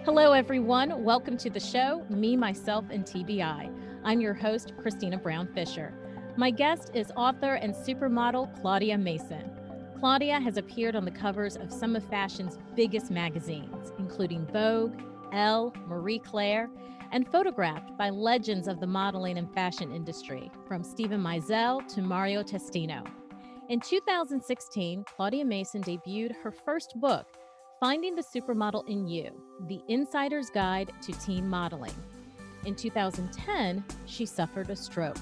Hello, everyone. Welcome to the show, Me, Myself, and TBI. I'm your host, Christina Brown Fisher. My guest is author and supermodel Claudia Mason. Claudia has appeared on the covers of some of fashion's biggest magazines, including Vogue, Elle, Marie Claire, and photographed by legends of the modeling and fashion industry, from Steven Meisel to Mario Testino. In 2016, Claudia Mason debuted her first book, Finding the Supermodel in You, The Insider's Guide to Teen Modeling. In 2010, she suffered a stroke.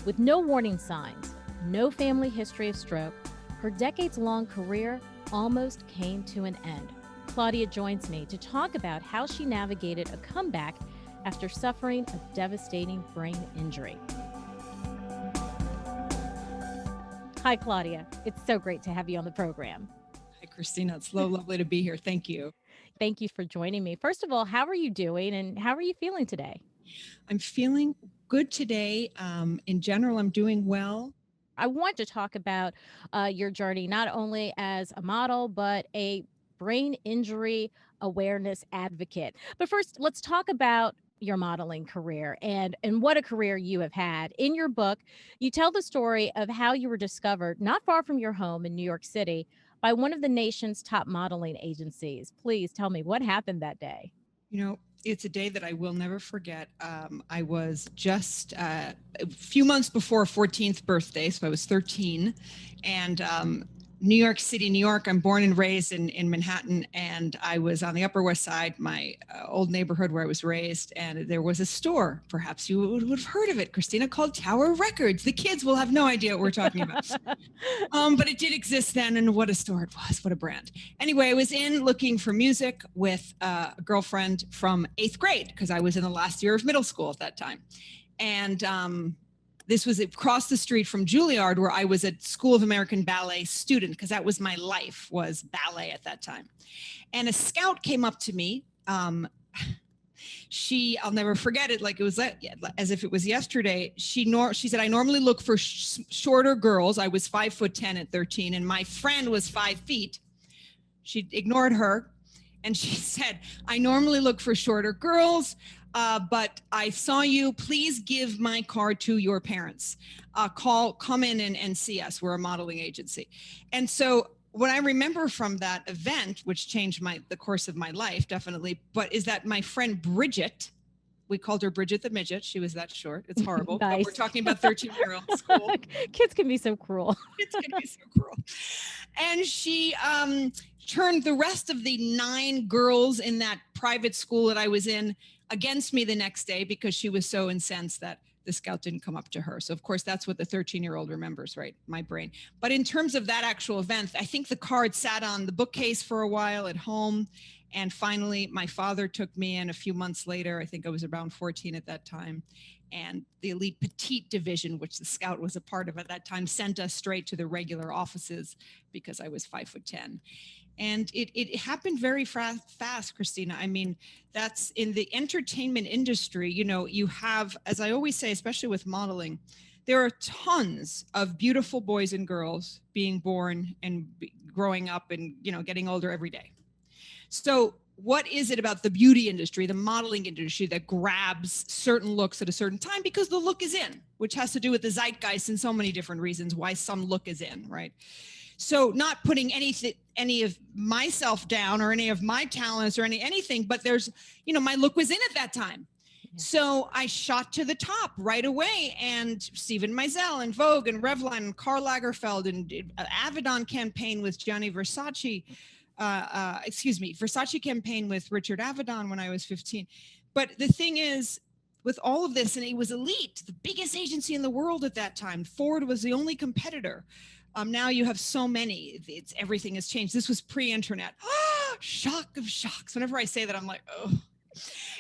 With no warning signs, no family history of stroke, her decades-long career almost came to an end. Claudia joins me to talk about how she navigated a comeback after suffering a devastating brain injury. Hi, Claudia. It's so great to have you on the program. Hi, Christina. It's so lovely to be here. Thank you. Thank you for joining me. First of all, how are you doing and how are you feeling today? I'm feeling good today. In general, I'm doing well. I want to talk about your journey, not only as a model, but a brain injury awareness advocate. But first, let's talk about your modeling career and what a career you have had. In your book, you tell the story of how you were discovered not far from your home in New York City by one of the nation's top modeling agencies. Please tell me what happened that day. You know, it's a day that I will never forget. I was just a few months before a 14th birthday, so I was 13, and New York City, New York. I'm born and raised in Manhattan, and I was on the Upper West Side, my old neighborhood where I was raised, and there was a store, perhaps you would have heard of it, Christina, called Tower Records. The kids will have no idea what we're talking about. But it did exist then, and what a store it was, what a brand. Anyway, I was in looking for music with a girlfriend from 8th grade, because I was in the last year of middle school at that time. And this was across the street from Juilliard, where I was a School of American Ballet student, because that was my life, was ballet at that time. And a scout came up to me. I'll never forget it, like it was as if it was yesterday. She said, I normally look for shorter girls. I was 5'10" at 13, and my friend was 5 feet. She ignored her, and she said, I normally look for shorter girls. But I saw you. Please give my card to your parents. Come in and see us. We're a modeling agency. And so what I remember from that event, which changed the course of my life, definitely, but is that my friend Bridget, we called her Bridget the Midget. She was that short. It's horrible. Nice. But we're talking about 13-year-olds. Cool. Kids can be so cruel. Kids can be so cruel. And she turned the rest of the 9 girls in that private school that I was in against me the next day, because she was so incensed that the scout didn't come up to her. So of course, that's what the 13-year-old remembers, right? My brain. But in terms of that actual event, I think the card sat on the bookcase for a while at home. And finally, my father took me in a few months later. I think I was around 14 at that time. And the elite petite division, which the scout was a part of at that time, sent us straight to the regular offices because I was 5'10". And it happened very fast, Christina. I mean, that's in the entertainment industry. You know, you have, as I always say, especially with modeling, there are tons of beautiful boys and girls being born and growing up and, you know, getting older every day. So what is it about the beauty industry, the modeling industry, that grabs certain looks at a certain time? Because the look is in, which has to do with the zeitgeist and so many different reasons why some look is in, right? So not putting any of myself down or any of my talents or anything, but there's, you know, my look was in at that time. Yeah. So I shot to the top right away, and Steven Meisel and Vogue and Revlon and Karl Lagerfeld and Avedon campaign with Gianni Versace, Versace campaign with Richard Avedon when I was 15. But the thing is, with all of this, and it was elite, the biggest agency in the world at that time. Ford was the only competitor. Now you have so many. Everything has changed. This was pre-internet. Shock of shocks. Whenever I say that, I'm like, oh.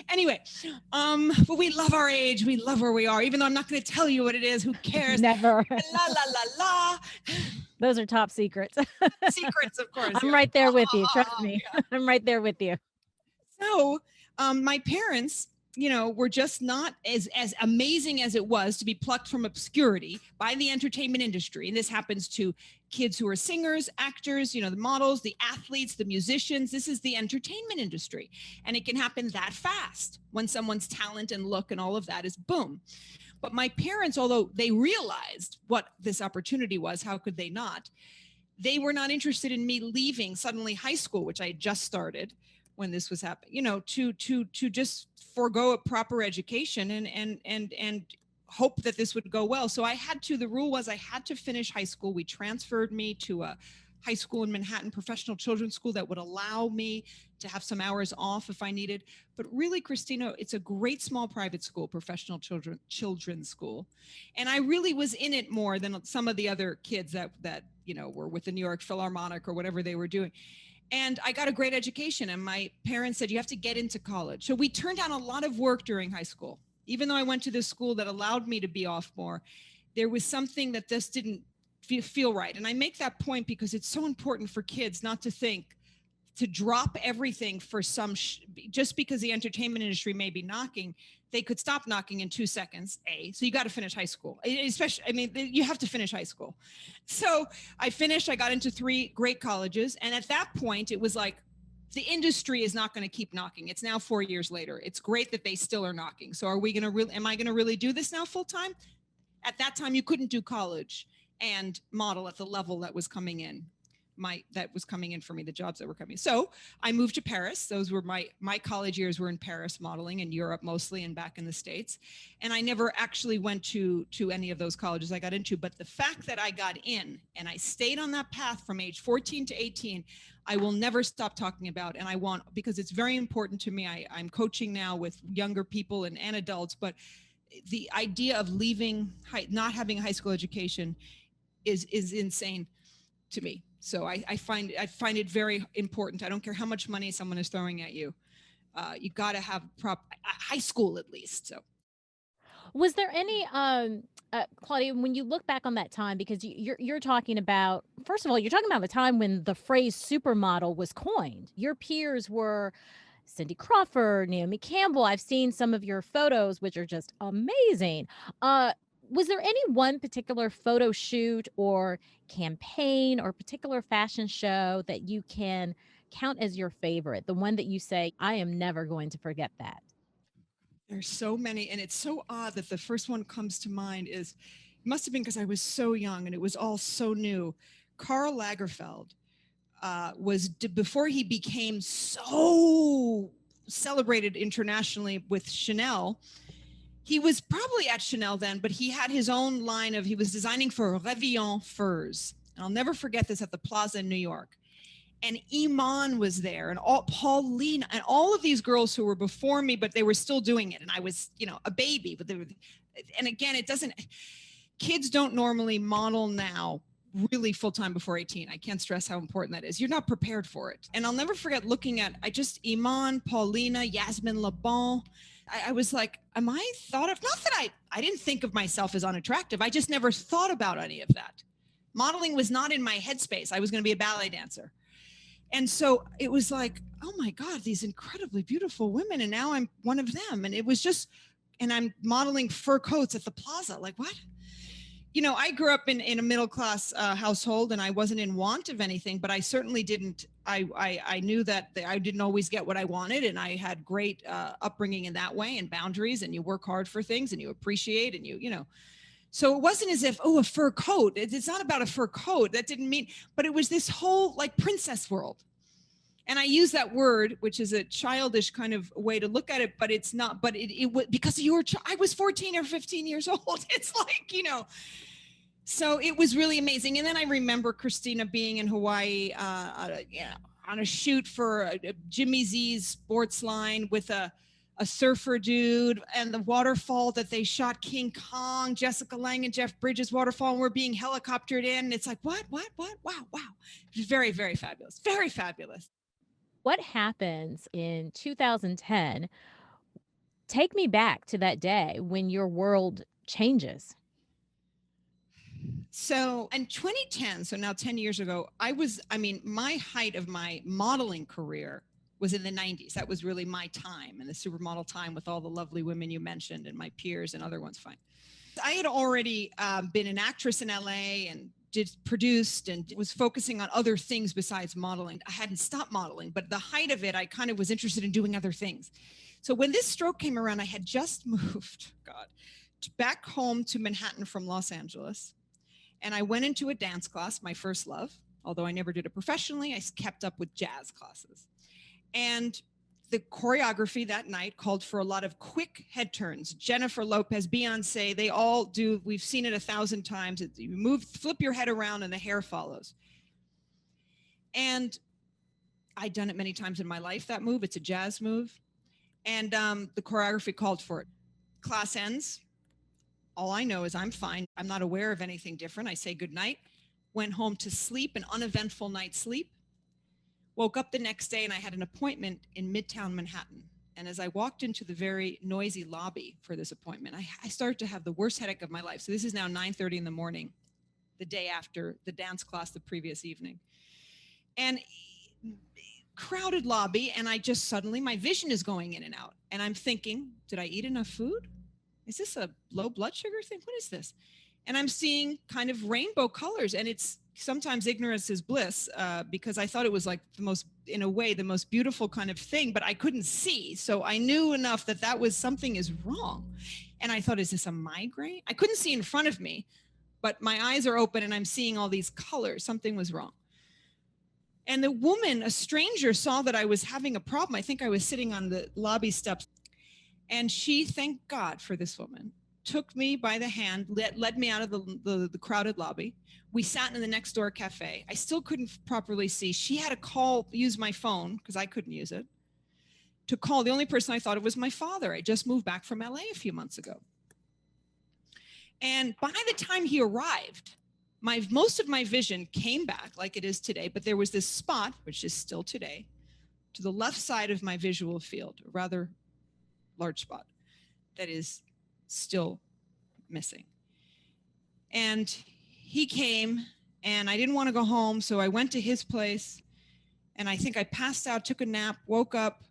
Anyway, but we love our age. We love where we are. Even though I'm not going to tell you what it is. Who cares? Never. La la la la. Those are top secrets. Secrets, of course. I'm right there with you. Trust me. Yeah. I'm right there with you. So my parents were just not as amazing as it was to be plucked from obscurity by the entertainment industry. And this happens to kids who are singers, actors, the models, the athletes, the musicians. This is the entertainment industry. And it can happen that fast when someone's talent and look and all of that is boom. But my parents, although they realized what this opportunity was, how could they not? They were not interested in me leaving suddenly high school, which I had just started when this was happening, to just forego a proper education and hope that this would go well. So the rule was I had to finish high school. We transferred me to a high school in Manhattan, professional children's school that would allow me to have some hours off if I needed. But really, Christina, it's a great small private school, professional children's school. And I really was in it more than some of the other kids that were with the New York Philharmonic or whatever they were doing. And I got a great education, and my parents said, you have to get into college. So we turned down a lot of work during high school. Even though I went to this school that allowed me to be off more, there was something that just didn't feel right. And I make that point because it's so important for kids not to drop everything for just because the entertainment industry may be knocking. They could stop knocking in 2 seconds, so you got to finish high school. Especially, you have to finish high school. So I finished, I got into 3 great colleges. And at that point, it was like, the industry is not going to keep knocking. It's now 4 years later. It's great that they still are knocking. So am I going to really do this now full time? At that time, you couldn't do college and model at the level that was coming in. For me, the jobs that were coming. So I moved to Paris. Those were my college years were in Paris, modeling in Europe mostly and back in the States. And I never actually went to any of those colleges I got into. But the fact that I got in and I stayed on that path from age 14 to 18, I will never stop talking about. And because it's very important to me. I'm coaching now with younger people and adults, but the idea of leaving, not having a high school education is insane to me. So I find it very important. I don't care how much money someone is throwing at you. You got to have high school at least. So, was there any, Claudia, when you look back on that time, because you're talking about, first of all, you're talking about the time when the phrase supermodel was coined. Your peers were Cindy Crawford, Naomi Campbell. I've seen some of your photos, which are just amazing. Was there any one particular photo shoot or campaign or particular fashion show that you can count as your favorite? The one that you say, I am never going to forget that. There's so many, and it's so odd that the first one comes to mind it must have been because I was so young and it was all so new. Karl Lagerfeld before he became so celebrated internationally with Chanel. He was probably at Chanel then, but he had his own line he was designing for Revillon furs. And I'll never forget this at the Plaza in New York. And Iman was there and Paulina and all of these girls who were before me, but they were still doing it. And I was, a baby, and again, kids don't normally model now really full time before 18. I can't stress how important that is. You're not prepared for it. And I'll never forget looking at, Iman, Paulina, Yasmin Le Bon. I was like, am I thought of? Not that I didn't think of myself as unattractive. I just never thought about any of that. Modeling was not in my headspace. I was going to be a ballet dancer. And so it was like, oh my God, these incredibly beautiful women. And now I'm one of them. And it was just, and I'm modeling fur coats at the Plaza. Like, what? I grew up in a middle-class household, and I wasn't in want of anything, but I certainly didn't. I knew that I didn't always get what I wanted, and I had great upbringing in that way and boundaries, and you work hard for things and you appreciate and so it wasn't as if, a fur coat. It's not about a fur coat. That didn't mean, but it was this whole like princess world. And I use that word, which is a childish kind of way to look at it, but it's not, but it was because I was 14 or 15 years old. It's like, so it was really amazing. And then I remember Christina being in Hawaii on a shoot for Jimmy Z's sports line with a surfer dude, and the waterfall that they shot King Kong, Jessica Lange and Jeff Bridges waterfall, and we're being helicoptered in. And it's like, what? Wow. It was very, very fabulous. Very fabulous. What happens in 2010? Take me back to that day when your world changes. So in 2010, so now 10 years ago, my height of my modeling career was in the 90s. That was really my time, and the supermodel time with all the lovely women you mentioned and my peers and other ones. Fine. I had already been an actress in LA and produced and was focusing on other things besides modeling. I hadn't stopped modeling, but the height of it, I kind of was interested in doing other things. So when this stroke came around, I had just moved, back home to Manhattan from Los Angeles. And I went into a dance class, my first love. Although I never did it professionally, I kept up with jazz classes. And the choreography that night called for a lot of quick head turns. Jennifer Lopez, Beyonce, they all do. We've seen it 1,000 times. You move, flip your head around and the hair follows. And I'd done it many times in my life, that move. It's a jazz move. And the choreography called for it. Class ends. All I know is I'm fine. I'm not aware of anything different. I say goodnight, went home to sleep, an uneventful night's sleep. Woke up the next day and I had an appointment in Midtown Manhattan. And as I walked into the very noisy lobby for this appointment, I started to have the worst headache of my life. So this is now 9:30 in the morning, the day after the dance class the previous evening. And crowded lobby, and I just suddenly, my vision is going in and out. And I'm thinking, did I eat enough food? Is this a low blood sugar thing? What is this? And I'm seeing kind of rainbow colors, and it's sometimes ignorance is bliss, because I thought it was like the most, in a way, the most beautiful kind of thing, but I couldn't see. So I knew enough that was something is wrong. And I thought, is this a migraine? I couldn't see in front of me, but my eyes are open and I'm seeing all these colors. Something was wrong. And the woman, a stranger, saw that I was having a problem. I think I was sitting on the lobby steps. And she, thank God for this woman, took me by the hand, led me out of the crowded lobby. We sat in the next door cafe. I still couldn't properly see. She had to use my phone, because I couldn't use it, to call. The only person I thought of was my father. I just moved back from LA a few months ago. And by the time he arrived, most of my vision came back like it is today, but there was this spot, which is still today, to the left side of my visual field, a rather large spot that is still missing. And he came, and I didn't want to go home, so I went to his place, and I think I passed out, took a nap, woke up,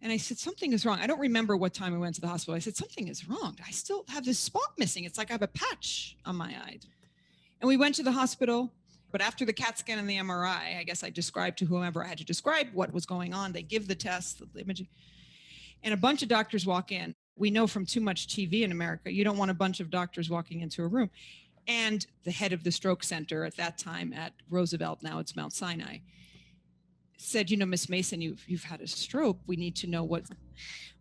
and I said, something is wrong. I don't remember what time I went to the hospital. I said, something is wrong. I still have this spot missing. It's like I have a patch on my eye. And we went to the hospital, but after the CAT scan and the MRI, I guess I described to whomever I had to describe what was going on. They give the test, the imaging, and a bunch of doctors walk in. We know from too much TV in America, you don't want a bunch of doctors walking into a room. And the head of the stroke center at that time at Roosevelt, now it's Mount Sinai, said, Miss Mason, you've had a stroke. We need to know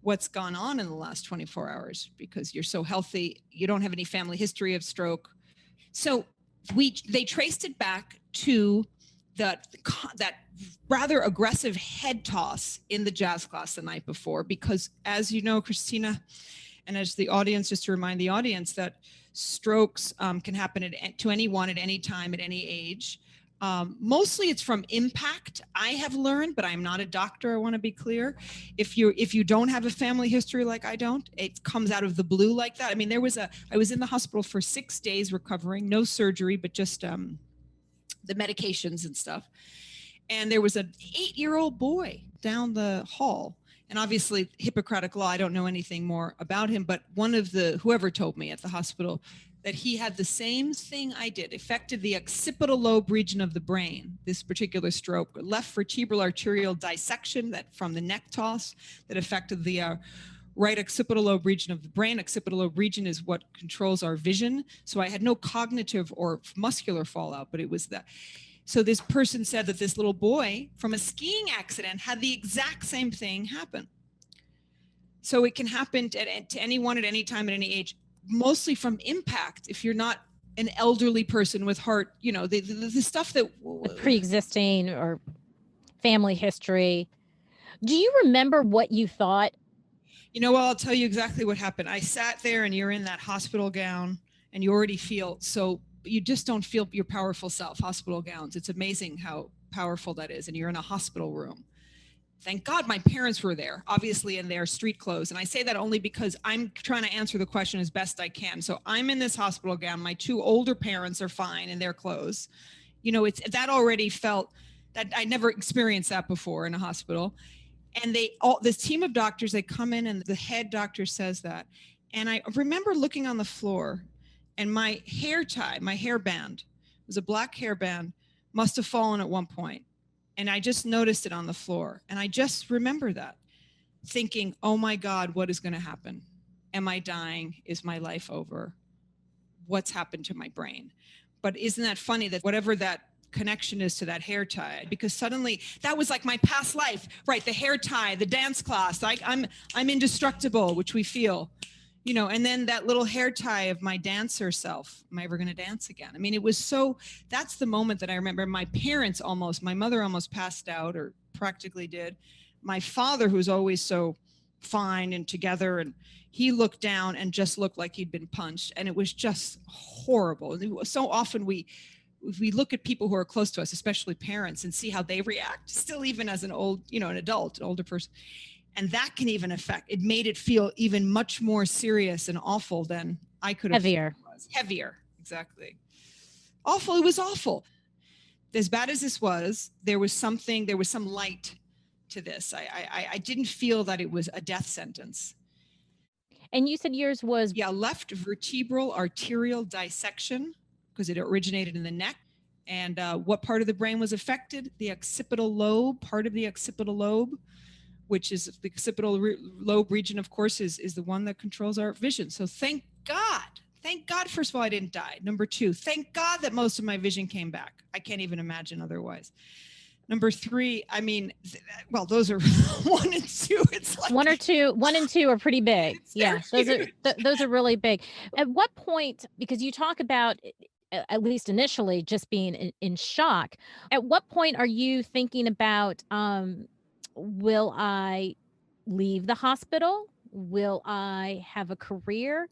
what's gone on in the last 24 hours because you're so healthy. You don't have any family history of stroke. So they traced it back to that rather aggressive head toss in the jazz class the night before, because as you know, Christina, and as the audience, just to remind the audience that strokes can happen to anyone at any time, at any age. Mostly it's from impact, I have learned, but I'm not a doctor, I want to be clear. If you don't have a family history like I don't, it comes out of the blue like that. I mean, I was in the hospital for 6 days recovering, no surgery, but just the medications and stuff. And there was an 8-year-old boy down the hall. And obviously, Hippocratic law, I don't know anything more about him, but whoever told me at the hospital that he had the same thing I did, affected the occipital lobe region of the brain, this particular stroke, left vertebral arterial dissection that from the neck toss that affected the right occipital lobe region of the brain. Occipital lobe region is what controls our vision. So I had no cognitive or muscular fallout, but it was that. So this person said that this little boy from a skiing accident had the exact same thing happen. So it can happen to anyone at any time, at any age, mostly from impact. If you're not an elderly person with heart, the stuff that pre-existing or family history. Do you remember what you thought? Well, I'll tell you exactly what happened. I sat there and you're in that hospital gown and you already feel so. You just don't feel your powerful self. Hospital gowns. It's amazing how powerful that is. And you're in a hospital room. Thank God my parents were there, obviously in their street clothes. And I say that only because I'm trying to answer the question as best I can. So I'm in this hospital gown. My 2 older parents are fine in their clothes. That already felt that I never experienced that before in a hospital. And this team of doctors, they come in and the head doctor says that. And I remember looking on the floor and my hair tie, my hairband, was a black hairband, must have fallen at one point. And I just noticed it on the floor. And I just remember that, thinking, oh my God, what is going to happen? Am I dying? Is my life over? What's happened to my brain? But isn't that funny that whatever that connection is to that hair tie, because suddenly that was like my past life, right? The hair tie, the dance class, I'm indestructible, which we feel, you know, and then that little hair tie of my dancer self. Am I ever going to dance again? I mean, it was so, that's the moment that I remember. My parents my mother almost passed out, or practically did. My father, who's always so fine and together, and he looked down and just looked like he'd been punched. And it was just horrible. And so often we look at people who are close to us, especially parents, and see how they react, still even as an older person. And that can even affect, it made it feel even much more serious and awful than I could have. Heavier, exactly. Awful, it was awful. As bad as this was, there was some light to this. I didn't feel that it was a death sentence. And you said yours was? Yeah, left vertebral arterial dissection, because it originated in the neck. And what part of the brain was affected? The occipital lobe, part of the occipital lobe, which is the occipital lobe region, of course, is the one that controls our vision. So thank God, first of all, I didn't die. Number two, thank God that most of my vision came back. I can't even imagine otherwise. Number three, I mean, well, those are 1 and 2. It's like 1 and 2 are pretty big. Yeah, those are really big. At what point, because you talk about, at least initially, just being in shock, at what point are you thinking about, will I leave the hospital? Will I have a career?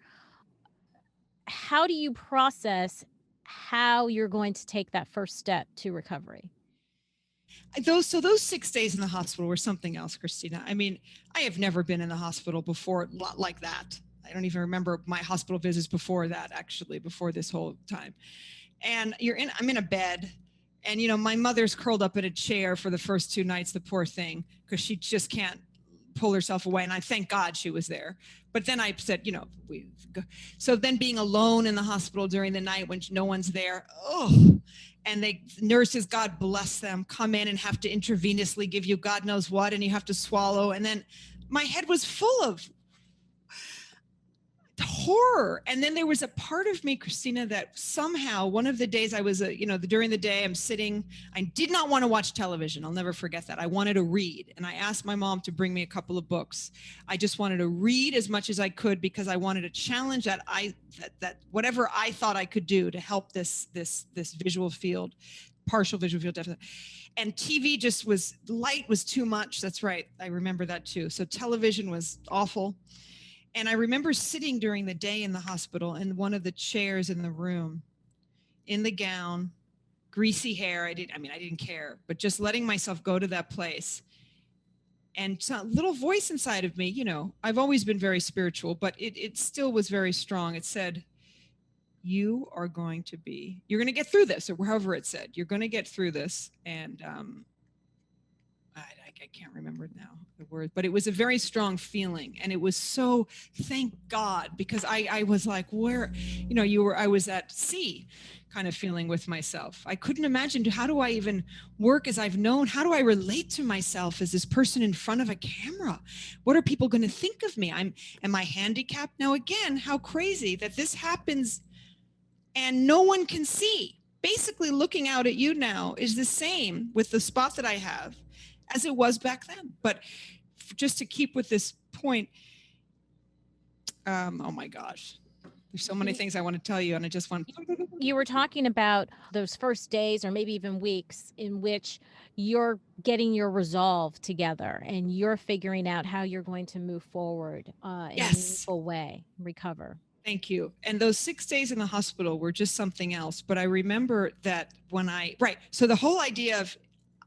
How do you process how you're going to take that first step to recovery? Those 6 days in the hospital were something else, Christina. I mean, I have never been in the hospital before like that. I don't even remember my hospital visits before that, actually, before this whole time. And I'm in a bed, and, you know, my mother's curled up in a chair for the first 2 nights, the poor thing, because she just can't pull herself away. And I thank God she was there. But then I said, you know, so then being alone in the hospital during the night when no one's there, and nurses, God bless them, come in and have to intravenously give you God knows what, and you have to swallow. And then my head was full of horror. And then there was a part of me, Christina, that somehow one of the days I was, during the day I'm sitting, I did not want to watch television. I'll never forget that. I wanted to read. And I asked my mom to bring me a couple of books. I just wanted to read as much as I could, because I wanted to challenge that whatever I thought I could do to help this visual field, partial visual field deficit. And TV light was too much. That's right. I remember that too. So television was awful. And I remember sitting during the day in the hospital in one of the chairs in the room, in the gown, greasy hair. I didn't care, but just letting myself go to that place. And a little voice inside of me, you know, I've always been very spiritual, but it still was very strong. It said, you're going to get through this, or however it said, you're going to get through this. And I can't remember now the word, but it was a very strong feeling. And it was so, thank God, because I was like, where, you know, I was at sea kind of feeling with myself. I couldn't imagine, how do I even work as I've known? How do I relate to myself as this person in front of a camera? What are people going to think of me? Am I handicapped? Now, again, how crazy that this happens and no one can see. Basically, looking out at you now is the same with the spot that I have as it was back then. But just to keep with this point, oh my gosh, there's so many things I want to tell you, and I just want. You were talking about those first days, or maybe even weeks, in which you're getting your resolve together and you're figuring out how you're going to move forward in a meaningful way, recover. Thank you. And those 6 days in the hospital were just something else. But I remember that so the whole idea of,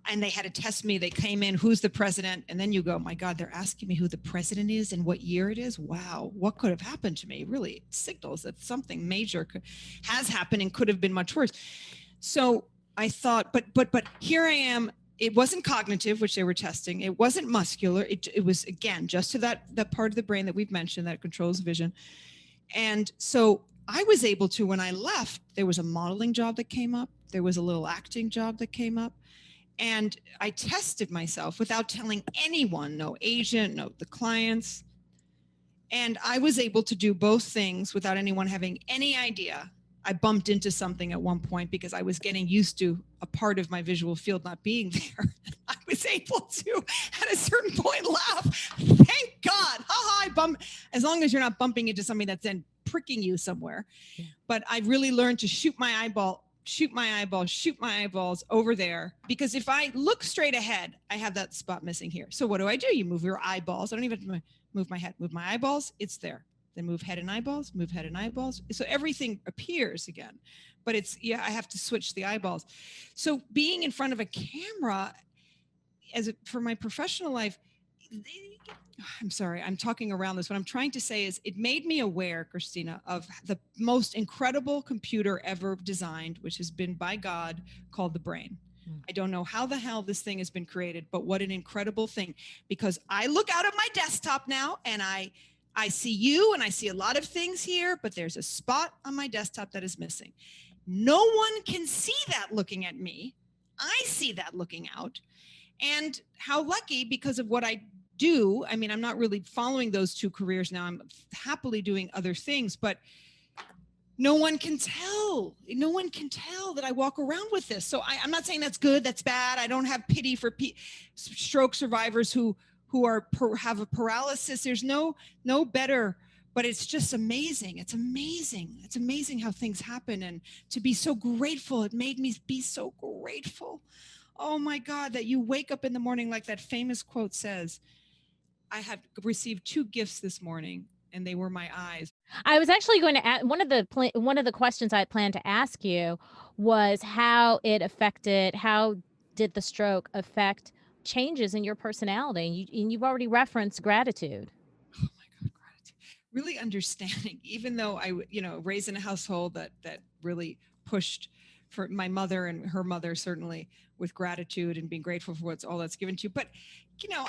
and they had to test me. They came in, who's the president? And then you go, my God, they're asking me who the president is and what year it is. Wow, what could have happened to me? Really signals that something major has happened and could have been much worse. So I thought, but here I am it wasn't cognitive, which they were testing. It wasn't muscular. It was, again, just to that part of the brain that we've mentioned that controls vision. And so I was able to, when I left, there was a modeling job that came up. There was a little acting job that came up. And I tested myself without telling anyone, no agent, no the clients. And I was able to do both things without anyone having any idea. I bumped into something at one point because I was getting used to a part of my visual field not being there. I was able to, at a certain point, laugh. Thank God. I bump. As long as you're not bumping into something that's then pricking you somewhere. Yeah. But I really learned to shoot my eyeballs over there, because if I look straight ahead, I have that spot missing here. So what do? You move your eyeballs. I don't even have to move my head, move my eyeballs. It's there. Then move head and eyeballs, move head and eyeballs. So everything appears again, but I have to switch the eyeballs. So being in front of a camera for my professional life, I'm sorry, I'm talking around this. What I'm trying to say is it made me aware, Christina, of the most incredible computer ever designed, which has been by God, called the brain. I don't know how the hell this thing has been created, but what an incredible thing, because I look out of my desktop now and I see you and I see a lot of things here, but there's a spot on my desktop that is missing. No one can see that looking at me. I see that looking out. And how lucky, because of what I do. I mean, I'm not really following those two careers now. I'm happily doing other things, but no one can tell. No one can tell that I walk around with this. So I'm not saying that's good, that's bad. I don't have pity for stroke survivors who have a paralysis. There's no better, but it's just amazing. It's amazing. It's amazing how things happen, and to be so grateful. It made me be so grateful. Oh my God, that you wake up in the morning, like that famous quote says. I have received 2 gifts this morning, and they were my eyes. I was actually going to ask, one of the questions I had planned to ask you was how did the stroke affect changes in your personality? And you've already referenced gratitude. Oh my God, gratitude. Really understanding, even though I, raised in a household that really pushed for my mother and her mother, certainly, with gratitude and being grateful for all that's given to you. But,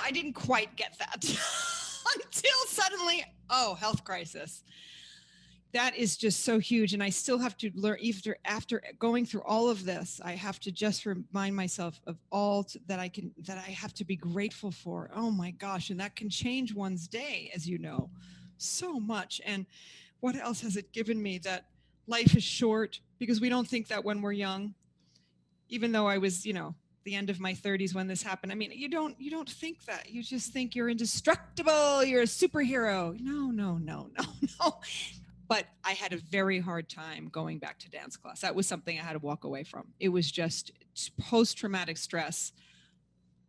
I didn't quite get that until suddenly, health crisis. That is just so huge. And I still have to learn, after going through all of this, I have to just remind myself of all that I have to be grateful for. Oh my gosh. And that can change one's day, as you know, so much. And what else has it given me? That life is short, because we don't think that when we're young, even though I was, the end of my 30s when this happened. I mean, you don't think that. You just think you're indestructible. You're a superhero. No. But I had a very hard time going back to dance class. That was something I had to walk away from. It was just post-traumatic stress.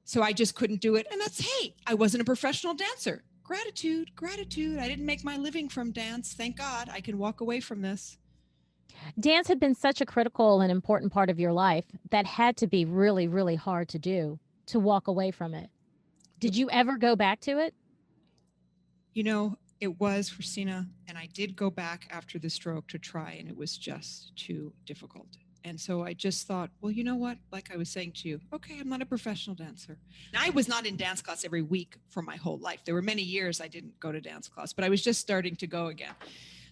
So I just couldn't do it. And I wasn't a professional dancer. Gratitude. I didn't make my living from dance. Thank God I can walk away from this. Dance had been such a critical and important part of your life that had to be really, really hard to do, to walk away from it. Did you ever go back to it? It was, Christina, and I did go back after the stroke to try, and it was just too difficult. And so I just thought, well, you know what? Like I was saying to you, okay, I'm not a professional dancer. And I was not in dance class every week for my whole life. There were many years I didn't go to dance class, but I was just starting to go again.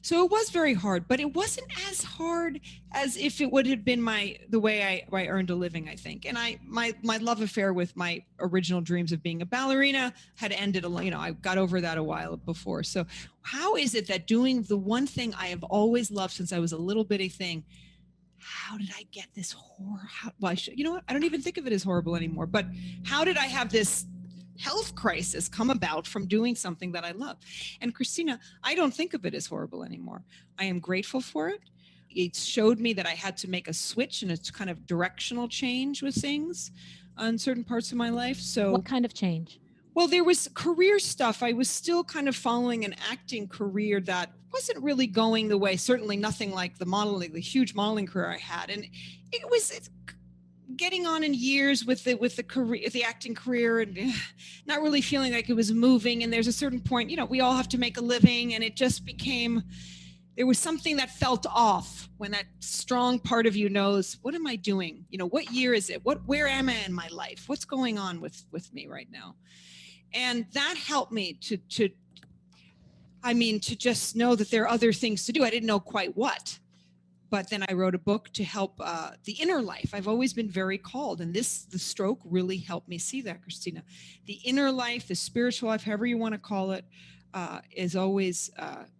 So it was very hard, but it wasn't as hard as if it would have been the way I earned a living, I think. And my love affair with my original dreams of being a ballerina had ended, I got over that a while before. So how is it that doing the one thing I have always loved since I was a little bitty thing, how did I get this horror? You know what? I don't even think of it as horrible anymore, but how did I have this health crisis come about from doing something that I love? And Christina, I don't think of it as horrible anymore. I am grateful for it. It showed me that I had to make a switch and it's kind of directional change with things on certain parts of my life. So what kind of change? Well, there was career stuff. I was still kind of following an acting career that wasn't really going the way, certainly nothing like the huge modeling career I had. And it's getting on in years with the acting career, and not really feeling like it was moving. And there's a certain point, we all have to make a living, and it just became there was something that felt off when that strong part of you knows, what am I doing? You know, what year is it? Where am I in my life? What's going on with me right now? And that helped me to just know that there are other things to do. I didn't know quite what, but then I wrote a book to help the inner life. I've always been very called, and the stroke really helped me see that, Christina. The inner life, the spiritual life, however you want to call it, is always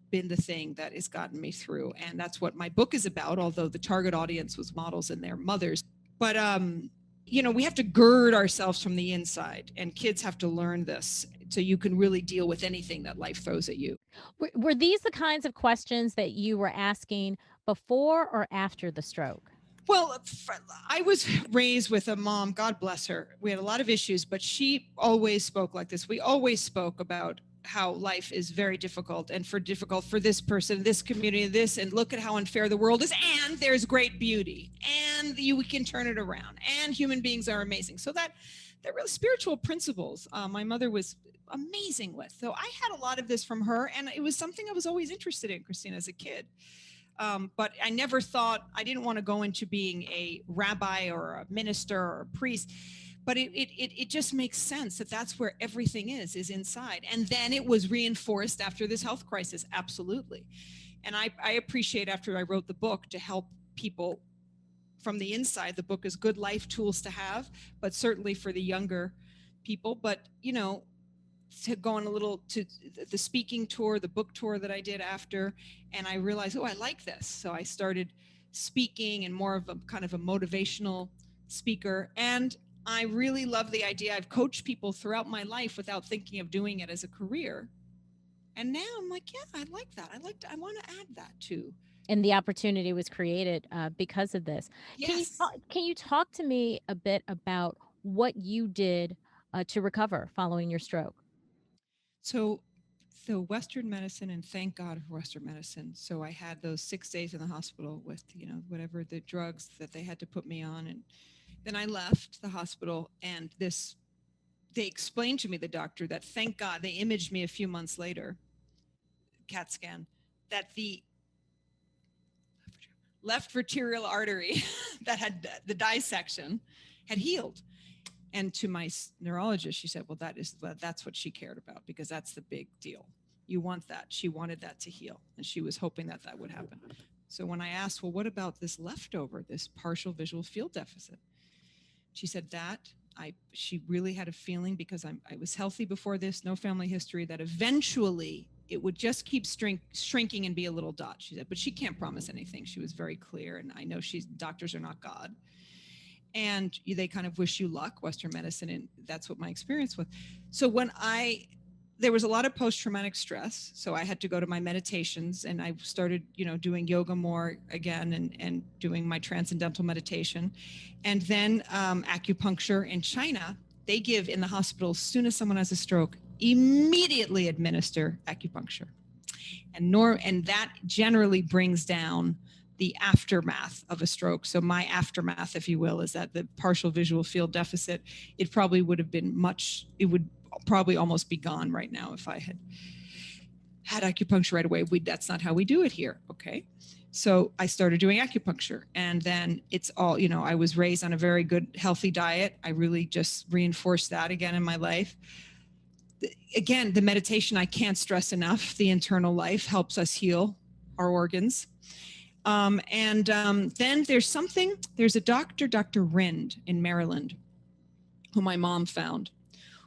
been the thing that has gotten me through. And that's what my book is about, although the target audience was models and their mothers. But, we have to gird ourselves from the inside, and kids have to learn this so you can really deal with anything that life throws at you. Were these the kinds of questions that you were asking before or after the stroke? Well, I was raised with a mom, God bless her. We had a lot of issues, but she always spoke like this. We always spoke about how life is very difficult and difficult for this person, this community, this, and look at how unfair the world is. And there's great beauty, and we can turn it around, and human beings are amazing. So they're really spiritual principles. My mother was amazing with. So I had a lot of this from her, and it was something I was always interested in, Christina, as a kid. But I never thought, I didn't want to go into being a rabbi or a minister or a priest. But it just makes sense that that's where everything is inside. And then it was reinforced after this health crisis, absolutely. And I appreciate, after I wrote the book, to help people from the inside. The book is good life tools to have, but certainly for the younger people. But, to go on a little to the speaking tour, the book tour that I did after, and I realized, I like this. So I started speaking and more of a kind of a motivational speaker. And I really love the idea. I've coached people throughout my life without thinking of doing it as a career. And now I'm like, yeah, I like that. I want to add that too. And the opportunity was created because of this. Yes. Can you talk to me a bit about what you did to recover following your stroke? So Western medicine, and thank God for Western medicine. So I had those 6 days in the hospital with, whatever the drugs that they had to put me on. And then I left the hospital, and they explained to me, the doctor, that thank God, they imaged me a few months later, CAT scan, that the left arterial artery that had the dissection had healed. And to my neurologist, she said, well, that's what she cared about, because that's the big deal. You want that. She wanted that to heal, and she was hoping that would happen. So when I asked, well, what about this leftover, this partial visual field deficit? She said she really had a feeling, because I was healthy before this, no family history, that eventually it would just keep shrinking and be a little dot. She said, but she can't promise anything. She was very clear. And I know doctors are not God. And they kind of wish you luck, Western medicine. And that's what my experience was. So there was a lot of post-traumatic stress. So I had to go to my meditations, and I started, doing yoga more again, and doing my transcendental meditation. And then acupuncture in China, they give in the hospital, as soon as someone has a stroke, immediately administer acupuncture. And that generally brings down the aftermath of a stroke. So my aftermath, if you will, is that the partial visual field deficit, it probably would have been it would probably almost be gone right now if I had acupuncture right away. That's not how we do it here. Okay. So I started doing acupuncture, and then it's all, I was raised on a very good, healthy diet. I really just reinforced that again in my life. Again, the meditation, I can't stress enough. The internal life helps us heal our organs. Then there's a doctor, Dr. Rind in Maryland, who my mom found,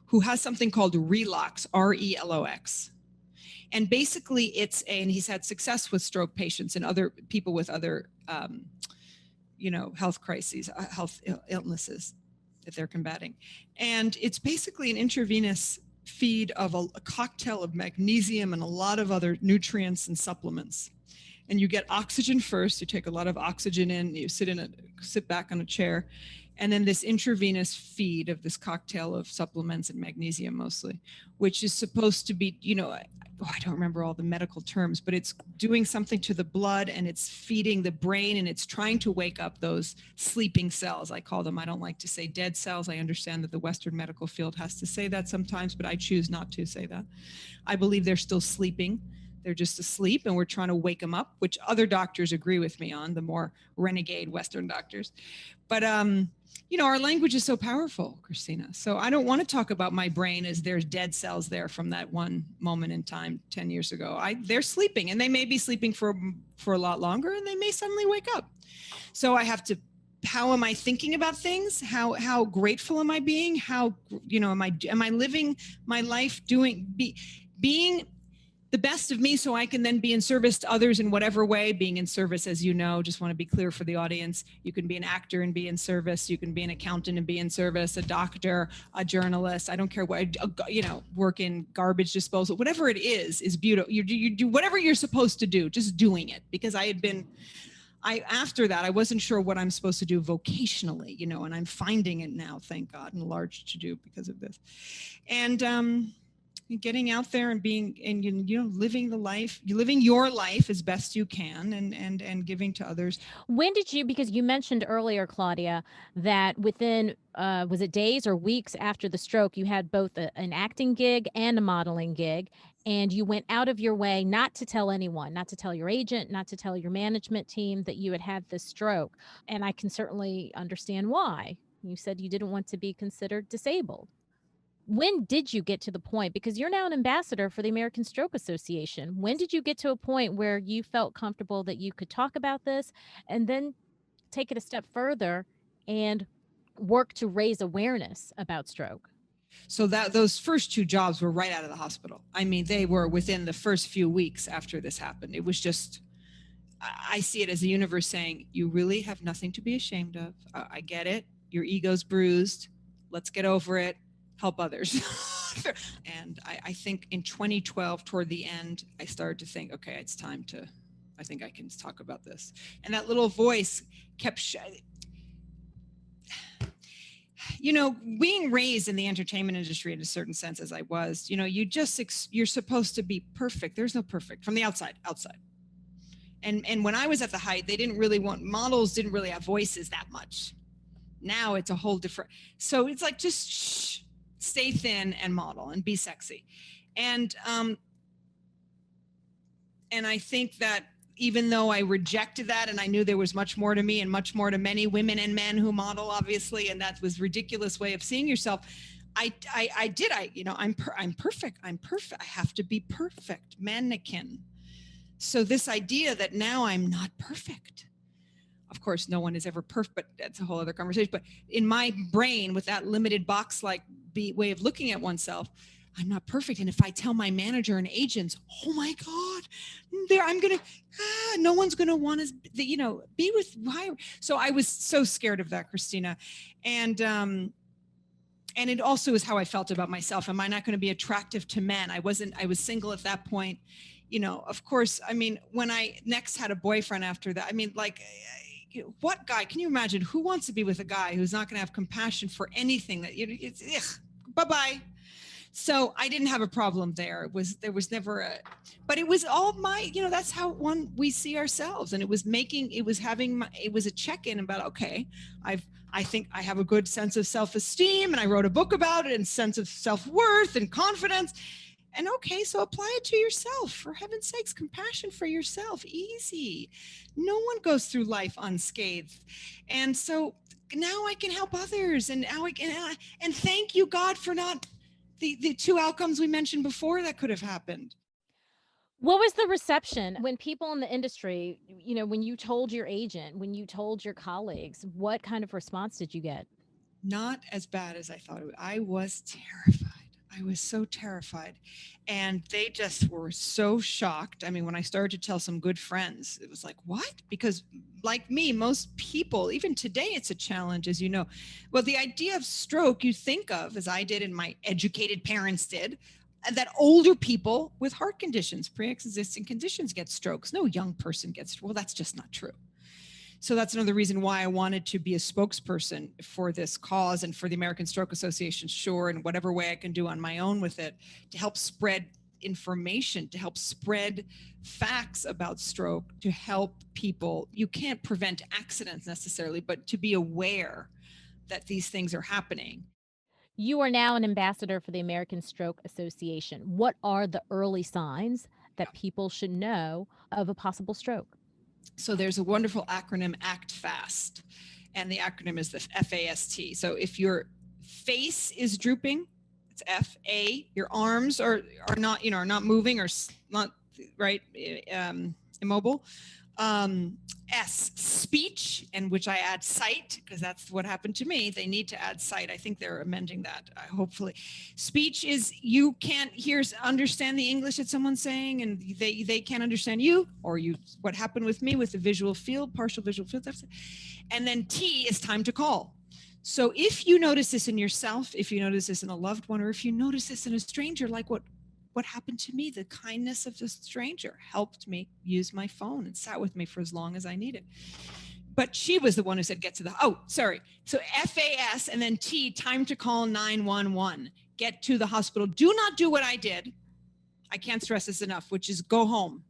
who has something called Relox, RELOX. And basically and he's had success with stroke patients and other people with other, health crises, health illnesses that they're combating. And it's basically an intravenous feed of a cocktail of magnesium and a lot of other nutrients and supplements. And you get oxygen first. You take a lot of oxygen in. You sit back on a chair, and then this intravenous feed of this cocktail of supplements and magnesium mostly, which is supposed to be, I don't remember all the medical terms, but it's doing something to the blood, and it's feeding the brain, and it's trying to wake up those sleeping cells. I call them. I don't like to say dead cells. I understand that the Western medical field has to say that sometimes, but I choose not to say that. I believe they're still sleeping. They're just asleep and we're trying to wake them up, which other doctors agree with me on, the more renegade Western doctors. But, our language is so powerful, Christina. So I don't want to talk about my brain as there's dead cells there from that one moment in time 10 years ago. They're sleeping, and they may be sleeping for a lot longer, and they may suddenly wake up. So I have to, how am I thinking about things? How grateful am I being? How, am I living my life being the best of me so I can then be in service to others in whatever way. Being in service, as you know, just want to be clear for the audience, you can be an actor and be in service. You can be an accountant and be in service, a doctor, a journalist. I don't care what, work in garbage disposal, whatever it is beautiful. You do whatever you're supposed to do, just doing it. Because after that, I wasn't sure what I'm supposed to do vocationally, and I'm finding it now, thank God, in large to do because of this. And, getting out there and living living your life as best you can and giving to others. When did you, because you mentioned earlier, Claudia, that within, was it days or weeks after the stroke, you had both an acting gig and a modeling gig, and you went out of your way not to tell anyone, not to tell your agent, not to tell your management team that you had had this stroke. And I can certainly understand why. You said you didn't want to be considered disabled. When did you get to the point, because you're now an ambassador for the American Stroke Association, when did you get to a point where you felt comfortable that you could talk about this and then take it a step further and work to raise awareness about stroke? So those first two jobs were right out of the hospital. I mean, they were within the first few weeks after this happened. It was just, I see it as the universe saying, you really have nothing to be ashamed of. I get it. Your ego's bruised. Let's get over it. Help others. And I think in 2012, toward the end, I started to think, okay, it's time to, I think I can talk about this. And that little voice kept, being raised in the entertainment industry in a certain sense, as I was, you're supposed to be perfect. There's no perfect from the outside. And when I was at the height, models didn't really have voices that much. Now it's a whole different, so it's like, just shh, stay thin and model and be sexy. And I think that even though I rejected that and I knew there was much more to me and much more to many women and men who model, obviously, and that was a ridiculous way of seeing yourself, I'm perfect. I have to be perfect, mannequin. So this idea that now I'm not perfect. Of course, no one is ever perfect, but that's a whole other conversation. But in my brain, with that limited box-like way of looking at oneself, I'm not perfect. And if I tell my manager and agents, oh my God, no one's going to want to, be with. So I was so scared of that, Christina. And it also is how I felt about myself. Am I not going to be attractive to men? I was single at that point. Of course, when I next had a boyfriend after that, what guy, can you imagine who wants to be with a guy who's not going to have compassion for anything that bye-bye. So I didn't have a problem there. There was never but it was all that's how we see ourselves. And it was a check-in about, okay, I think I have a good sense of self-esteem, and I wrote a book about it, and sense of self-worth and confidence. And okay, so apply it to yourself. For heaven's sakes, compassion for yourself. Easy. No one goes through life unscathed. And so now I can help others. And now and thank you, God, for not the two outcomes we mentioned before that could have happened. What was the reception when people in the industry, when you told your agent, when you told your colleagues, what kind of response did you get? Not as bad as I thought it would. I was terrified. I was so terrified. And they just were so shocked. When I started to tell some good friends, it was like, what? Because like me, most people, even today, it's a challenge, as you know. Well, the idea of stroke you think of, as I did and my educated parents did, that older people with heart conditions, pre-existing conditions, get strokes. No young person gets, well, that's just not true. So that's another reason why I wanted to be a spokesperson for this cause and for the American Stroke Association, sure, in whatever way I can do on my own with it, to help spread information, to help spread facts about stroke, to help people. You can't prevent accidents necessarily, but to be aware that these things are happening. You are now an ambassador for the American Stroke Association. What are the early signs that people should know of a possible stroke? So there's a wonderful acronym, ACT FAST, and the acronym is the FAST. So if your face is drooping, it's FA. Your arms are not, are not moving or not right, immobile. S, speech, and which I add sight, because that's what happened to me. They need to add sight. I think they're amending that, hopefully. Speech is you can't understand the English that someone's saying, and they can't understand you, or you. What happened with me with the visual field, partial visual field. And then T is time to call. So if you notice this in yourself, if you notice this in a loved one, or if you notice this in a stranger, like what happened to me, the kindness of the stranger helped me use my phone and sat with me for as long as I needed. But she was the one who said, get to the, So FAS and then T, time to call 911, get to the hospital. Do not do what I did. I can't stress this enough, which is go home.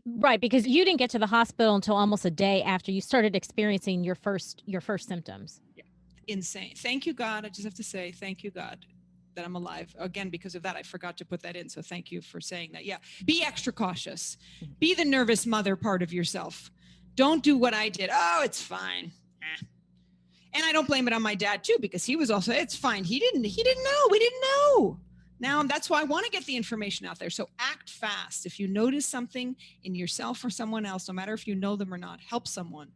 Right, because you didn't get to the hospital until almost a day after you started experiencing your first symptoms. Yeah. Insane. Thank you, God. I just have to say, thank you, God, that I'm alive. Again, because of that, I forgot to put that in. So thank you for saying that. Yeah. Be extra cautious. Be the nervous mother part of yourself. Don't do what I did. Oh, it's fine. And I don't blame it on my dad too, because he was also, it's fine. He didn't know. We didn't know. Now that's why I want to get the information out there. So act fast. If you notice something in yourself or someone else, no matter if you know them or not, help someone.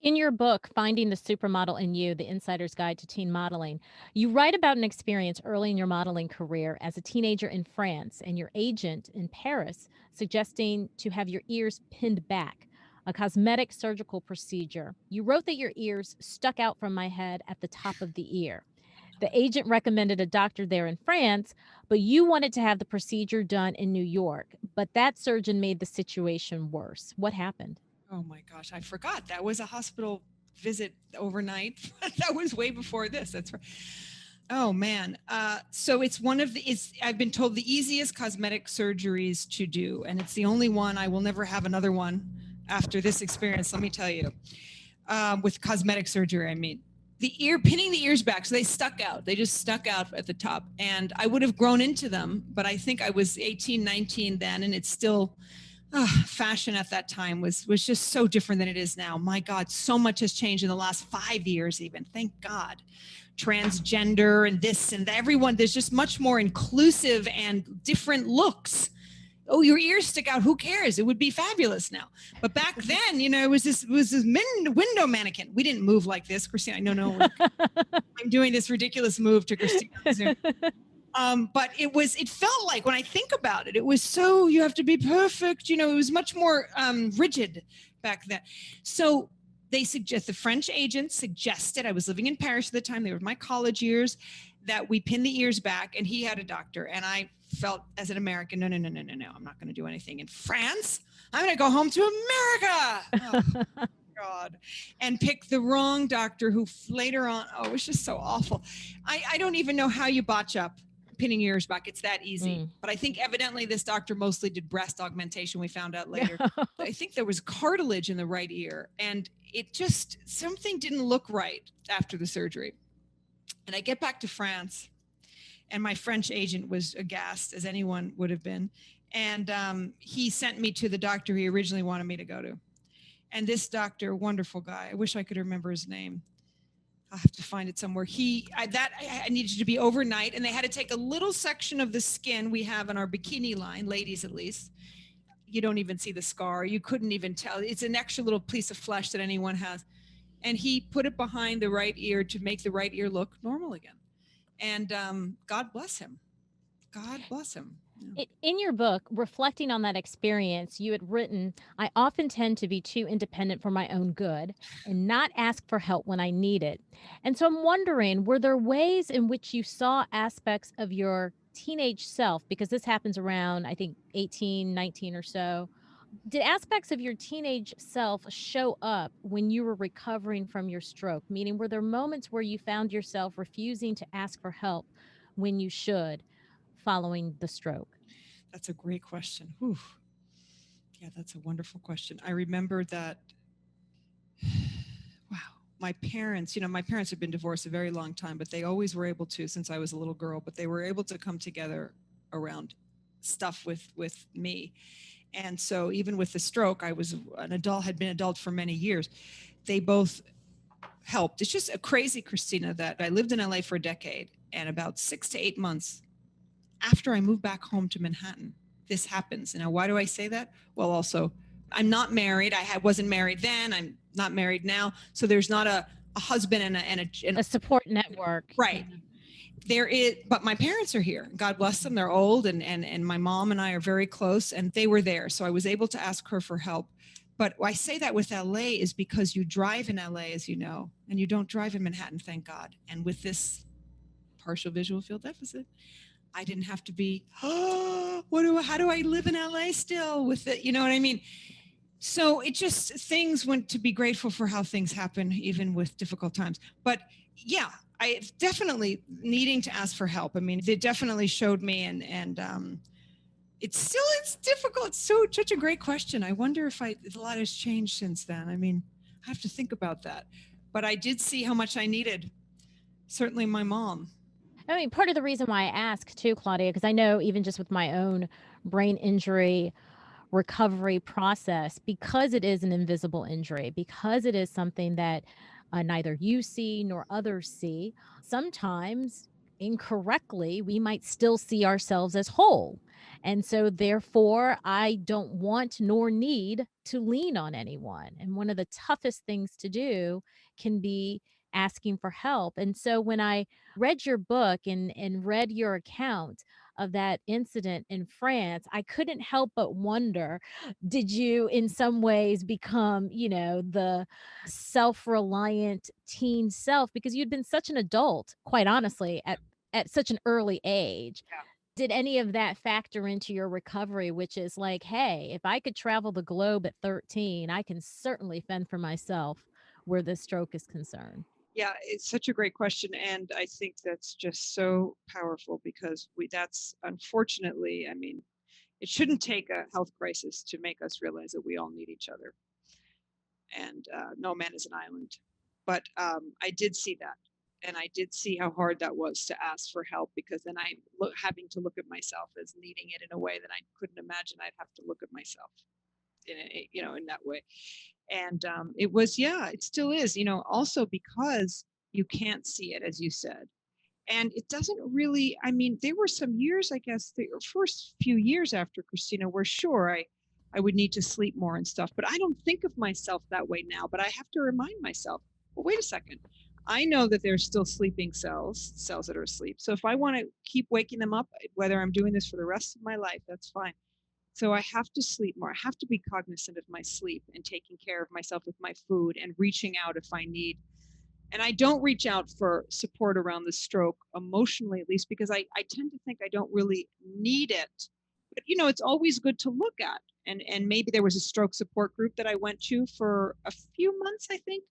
In your book, Finding the Supermodel in You, The Insider's Guide to Teen Modeling, you write about an experience early in your modeling career as a teenager in France and your agent in Paris suggesting to have your ears pinned back, a cosmetic surgical procedure. You wrote that your ears stuck out from my head at the top of the ear. The agent recommended a doctor there in France, but you wanted to have the procedure done in New York. But that surgeon made the situation worse. What happened? Oh my gosh, I forgot. That was a hospital visit overnight. That was way before this. That's right. Oh man. So it's I've been told the easiest cosmetic surgeries to do. And it's the only one. I will never have another one after this experience. Let me tell you, with cosmetic surgery, I mean, pinning the ears back. So they stuck out. They just stuck out at the top, and I would have grown into them, but I think I was 18, 19 then. And it's still, fashion at that time was just so different than it is now. My God, so much has changed in the last 5 years, even. Thank God. Transgender and this and everyone, there's just much more inclusive and different looks. Oh, your ears stick out. Who cares? It would be fabulous now. But back then, it was this window mannequin. We didn't move like this, Christina. No. I'm doing this ridiculous move to Christina. But it felt like, when I think about it, it was so, you have to be perfect. It was much more rigid back then. So the French agent suggested, I was living in Paris at the time, they were my college years, that we pin the ears back, and he had a doctor. And I felt as an American, no, I'm not going to do anything in France. I'm going to go home to America. Oh. God, and pick the wrong doctor who later on, it was just so awful. I don't even know how you botch up pinning your ears back. It's that easy. But I think evidently this doctor mostly did breast augmentation. We found out later. I think there was cartilage in the right ear, and something didn't look right after the surgery. And I get back to France, and my French agent was aghast, as anyone would have been. And he sent me to the doctor he originally wanted me to go to. And this doctor, wonderful guy, I wish I could remember his name. I'll have to find it somewhere. I needed to be overnight, and they had to take a little section of the skin we have on our bikini line, ladies at least. You don't even see the scar. You couldn't even tell. It's an extra little piece of flesh that anyone has. And he put it behind the right ear to make the right ear look normal again. And God bless him. God bless him. Yeah. In your book, reflecting on that experience, you had written, I often tend to be too independent for my own good and not ask for help when I need it. And so I'm wondering, were there ways in which you saw aspects of your teenage self, because this happens around, I think, 18, 19 or so, did aspects of your teenage self show up when you were recovering from your stroke? Meaning, were there moments where you found yourself refusing to ask for help when you should, following the stroke? That's a great question. Whew. Yeah, that's a wonderful question. I remember that, wow, my parents have been divorced a very long time, but they always were able to, since I was a little girl, but they were able to come together around stuff with me. And so even with the stroke, I was an adult, had been adult for many years. They both helped. It's just a crazy, Christina, that I lived in LA for a decade, and about 6 to 8 months after I moved back home to Manhattan, this happens. Now, why do I say that? Well, also, I'm not married. Wasn't married then. I'm not married now. So there's not a husband and a support network. right. There is, but my parents are here. God bless them. They're old, and my mom and I are very close, and they were there. So I was able to ask her for help. But I say that with LA is because you drive in LA, as you know, and you don't drive in Manhattan, thank God. And with this partial visual field deficit, I didn't have to be, oh, how do I live in LA still with it? You know what I mean? So it just, things went to be grateful for how things happen, even with difficult times. But yeah, I definitely needing to ask for help. I mean, they definitely showed me, and it's difficult. It's such a great question. I wonder if a lot has changed since then. I mean, I have to think about that. But I did see how much I needed, certainly my mom. I mean, part of the reason why I ask too, Claudia, because I know even just with my own brain injury recovery process, because it is an invisible injury, because it is something that neither you see nor others see, sometimes incorrectly, we might still see ourselves as whole. And so, therefore, I don't want nor need to lean on anyone. And one of the toughest things to do can be asking for help. And so, when I read your book and read your account of that incident in France, I couldn't help but wonder, did you in some ways become, the self-reliant teen self because you'd been such an adult, quite honestly, at such an early age? Did any of that factor into your recovery, which is like, hey, if I could travel the globe at 13, I can certainly fend for myself where this stroke is concerned? Yeah, it's such a great question. And I think that's just so powerful because that's unfortunately, I mean, it shouldn't take a health crisis to make us realize that we all need each other. And no man is an island. But I did see that. And I did see how hard that was to ask for help, because then having to look at myself as needing it in a way that I couldn't imagine I'd have to look at myself in that way. And it was, yeah, it still is, also because you can't see it, as you said. And it doesn't really, I mean, there were some years, I guess, the first few years after Christina, where sure, I would need to sleep more and stuff, but I don't think of myself that way now. But I have to remind myself, well, wait a second. I know that there's still sleeping cells that are asleep. So if I want to keep waking them up, whether I'm doing this for the rest of my life, that's fine. So I have to sleep more. I have to be cognizant of my sleep and taking care of myself with my food and reaching out if I need. And I don't reach out for support around the stroke emotionally, at least, because I tend to think I don't really need it. But, it's always good to look at. And maybe there was a stroke support group that I went to for a few months, I think,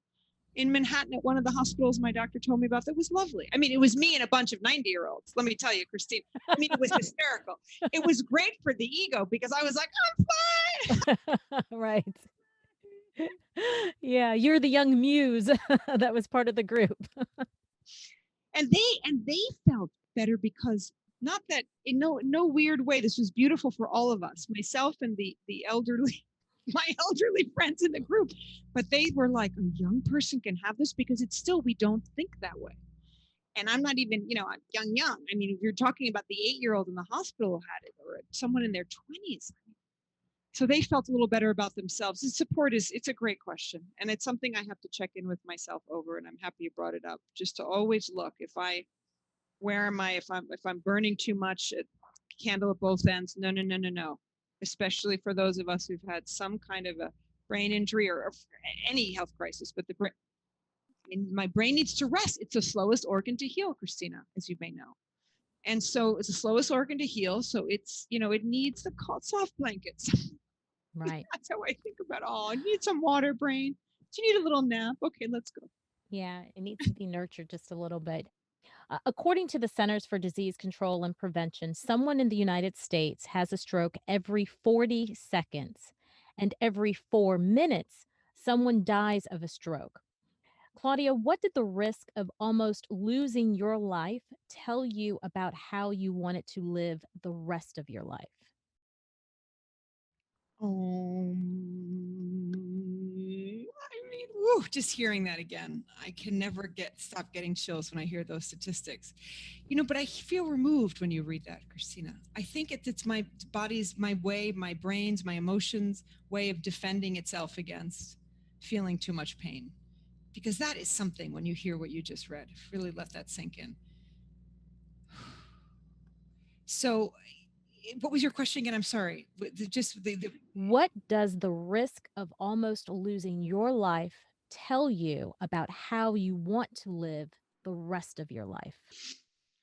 in Manhattan at one of the hospitals my doctor told me about. That was lovely. I mean, it was me and a bunch of 90-year-olds. Let me tell you, Christine, I mean, it was hysterical. It was great for the ego because I was like, I'm fine. Right. Yeah, you're the young muse that was part of the group. And they felt better because, not that in no weird way, this was beautiful for all of us, myself and the elderly, my elderly friends in the group. But they were like, a young person can have this, because it's still, we don't think that way. And I'm not even, I'm young. I mean, if you're talking about the 8-year-old in the hospital who had it, or someone in their 20s. So they felt a little better about themselves. And support it's a great question. And it's something I have to check in with myself over. And I'm happy you brought it up, just to always look, where am I? If I'm burning too much, candle at both ends. No. Especially for those of us who've had some kind of a brain injury or any health crisis, but my brain needs to rest. It's the slowest organ to heal, Christina, as you may know. And so it's the slowest organ to heal. So it's, it needs the soft blankets. Right. That's how I think about, I need some water, brain. Do you need a little nap? Okay, let's go. Yeah, it needs to be nurtured just a little bit. According to the Centers for Disease Control and Prevention, someone in the United States has a stroke every 40 seconds, and every 4 minutes, someone dies of a stroke. Claudia, what did the risk of almost losing your life tell you about how you wanted to live the rest of your life? I mean, woo, just hearing that again, I can never stop getting chills when I hear those statistics. But I feel removed when you read that, Christina. I think it's my body's, my way, my brain's, my emotions' way of defending itself against feeling too much pain. Because that is something when you hear what you just read, really let that sink in. So, what was your question again? I'm sorry. Just the What does the risk of almost losing your life tell you about how you want to live the rest of your life?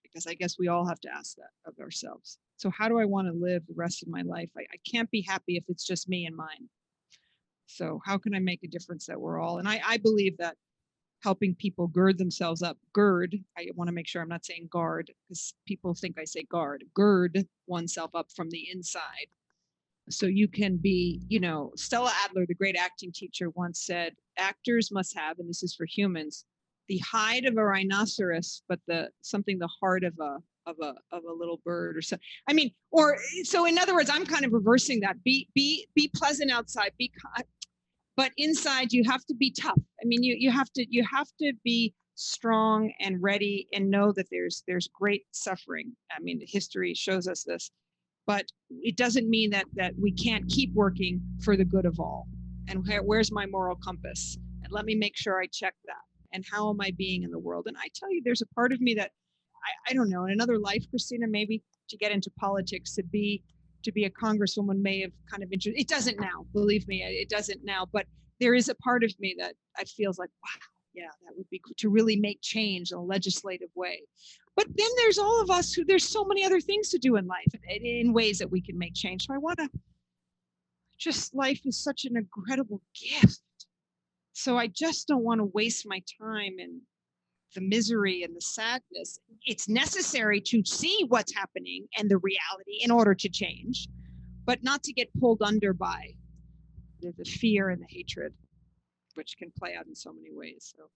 because I guess we all have to ask that of ourselves. So, how do I want to live the rest of my life? I can't be happy if it's just me and mine. So, how can I make a difference that we're all? And I believe that helping people gird themselves up, I want to make sure I'm not saying guard because people think I say gird oneself up from the inside. So you can be, Stella Adler, the great acting teacher, once said, actors must have, and this is for humans, the hide of a rhinoceros, but the heart of a little bird or so. I mean, or so in other words, I'm kind of reversing that. Be pleasant outside, but inside you have to be tough. I mean, you have to be strong and ready and know that there's great suffering. I mean, history shows us this, but it doesn't mean that we can't keep working for the good of all. And where's my moral compass? And let me make sure I check that. And how am I being in the world? And I tell you, there's a part of me that I don't know, in another life, Christina, maybe to get into politics, to be a congresswoman may have kind of interested. It doesn't now, believe me, it doesn't now. But there is a part of me that I feels like, wow, yeah, that would be to really make change in a legislative way. But then there's all of us who there's so many other things to do in life in ways that we can make change. So I want to life is such an incredible gift. So I just don't want to waste my time in the misery and the sadness. It's necessary to see what's happening and the reality in order to change, but not to get pulled under by the fear and the hatred, which can play out in so many ways. So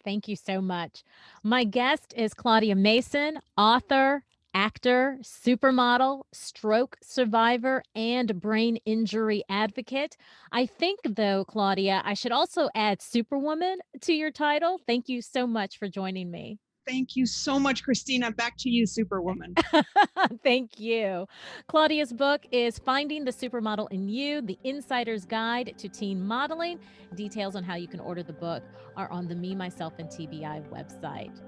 Thank you so much. My guest is Claudia Mason, author, actor, supermodel, stroke survivor, and brain injury advocate. I think, though, Claudia, I should also add superwoman to your title. Thank you so much for joining me. thank you so much, Christina. Back to you, Superwoman. Thank you. Claudia's book is Finding the Supermodel in You, The Insider's Guide to Teen Modeling. Details on how you can order the book are on the Me, Myself, and TBI website.